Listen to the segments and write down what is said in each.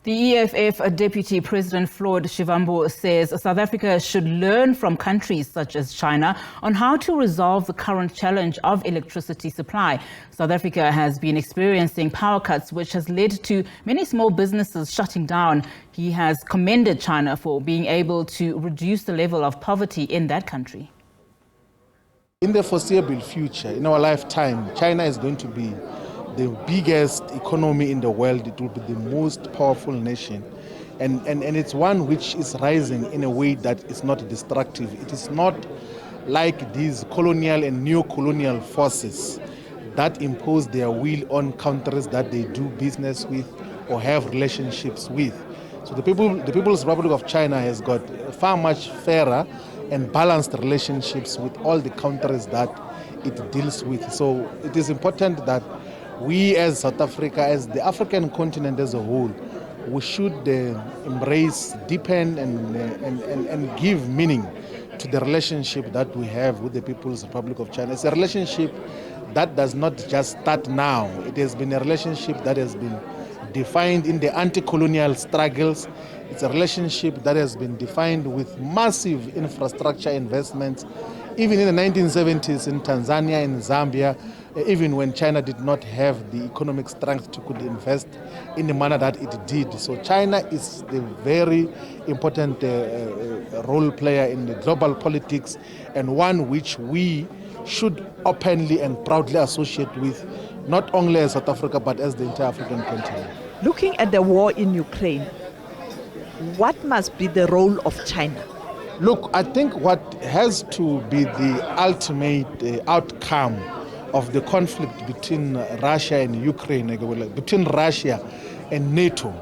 The EFF Deputy President Floyd Shivambu says South Africa should learn from countries such as China on how to resolve the current challenge of electricity supply. South Africa has been experiencing power cuts, which has led to many small businesses shutting down. He has commended China for being able to reduce the level of poverty in that country. In the foreseeable future, in our lifetime, China is going to be the biggest economy in the world. It will be the most powerful nation. And it's one which is rising in a way that is not destructive. It is not like these colonial and neo-colonial forces that impose their will on countries that they do business with or have relationships with. So the People's Republic of China has got far much fairer and balanced relationships with all the countries that it deals with. So it is important that we as South Africa, as the African continent as a whole, we should embrace, deepen and give meaning to the relationship that we have with the People's Republic of China. It's a relationship that does not just start now. It has been a relationship that has been defined in the anti-colonial struggles. It's a relationship that has been defined with massive infrastructure investments, even in the 1970s in Tanzania and Zambia, even when China did not have the economic strength to could invest in the manner that it did. So China is the very important role player in the global politics, and one which we should openly and proudly associate with, not only as South Africa, but as the entire African continent. Looking at the war in Ukraine, what must be the role of China? Look, I think what has to be the ultimate outcome of the conflict between Russia and Ukraine, between Russia and NATO,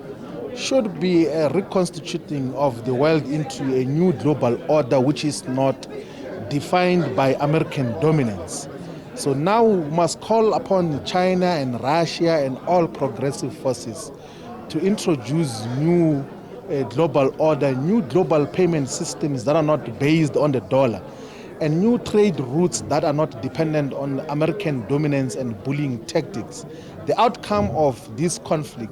should be a reconstituting of the world into a new global order which is not defined by American dominance. So now we must call upon China and Russia and all progressive forces to introduce new global order, new global payment systems that are not based on the dollar, and new trade routes that are not dependent on American dominance and bullying tactics. The outcome of this conflict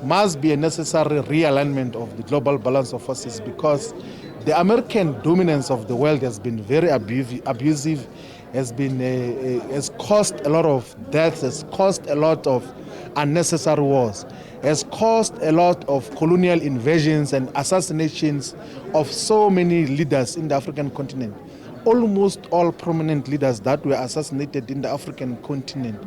must be a necessary realignment of the global balance of forces, because the American dominance of the world has been very abusive, has caused a lot of deaths, has caused a lot of unnecessary wars, has caused a lot of colonial invasions and assassinations of so many leaders in the African continent. Almost all prominent leaders that were assassinated in the African continent,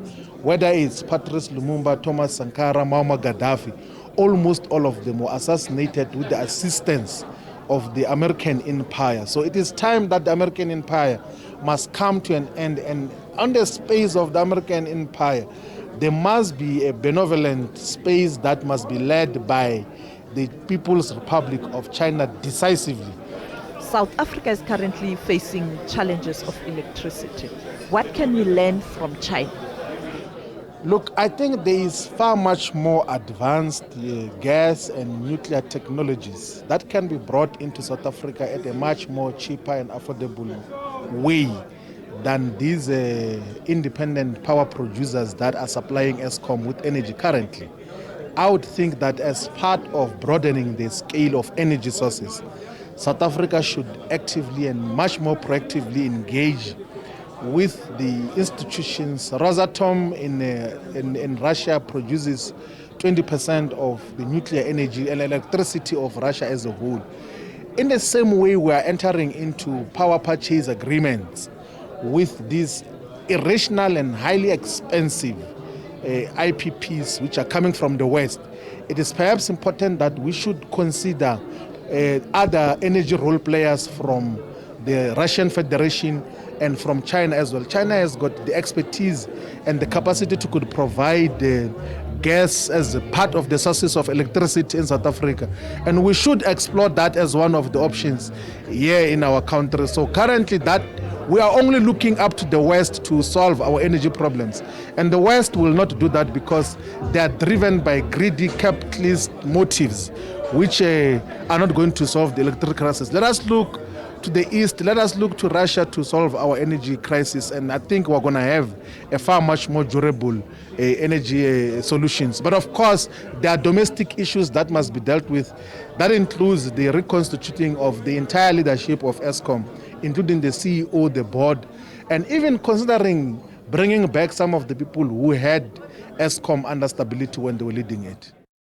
whether it's Patrice Lumumba, Thomas Sankara, Muammar Gaddafi, almost all of them were assassinated with the assistance of the American empire. So it is time that the American empire must come to an end, and on the space of the American empire, there must be a benevolent space that must be led by the People's Republic of China decisively. South Africa is currently facing challenges of electricity. What can we learn from China? Look, I think there is far much more advanced gas and nuclear technologies that can be brought into South Africa at a much more cheaper and affordable way than these independent power producers that are supplying Eskom with energy currently. I would think that as part of broadening the scale of energy sources, South Africa should actively and much more proactively engage with the institutions. Rosatom in Russia produces 20% of the nuclear energy and electricity of Russia as a whole. In the same way, we are entering into power purchase agreements with these irrational and highly expensive IPPs which are coming from the West. It is perhaps important that we should consider other energy role players from the Russian Federation and from China as well. China has got the expertise and the capacity to could provide gas as a part of the sources of electricity in South Africa. And we should explore that as one of the options here in our country. So currently that we are only looking up to the West to solve our energy problems. And the West will not do that because they are driven by greedy capitalist motives which are not going to solve the electric crisis. Let us look to the east, let us look to Russia to solve our energy crisis, and I think we're going to have a far much more durable energy solutions. But of course, there are domestic issues that must be dealt with. That includes the reconstituting of the entire leadership of Eskom, including the CEO, the board, and even considering bringing back some of the people who had Eskom under stability when they were leading it.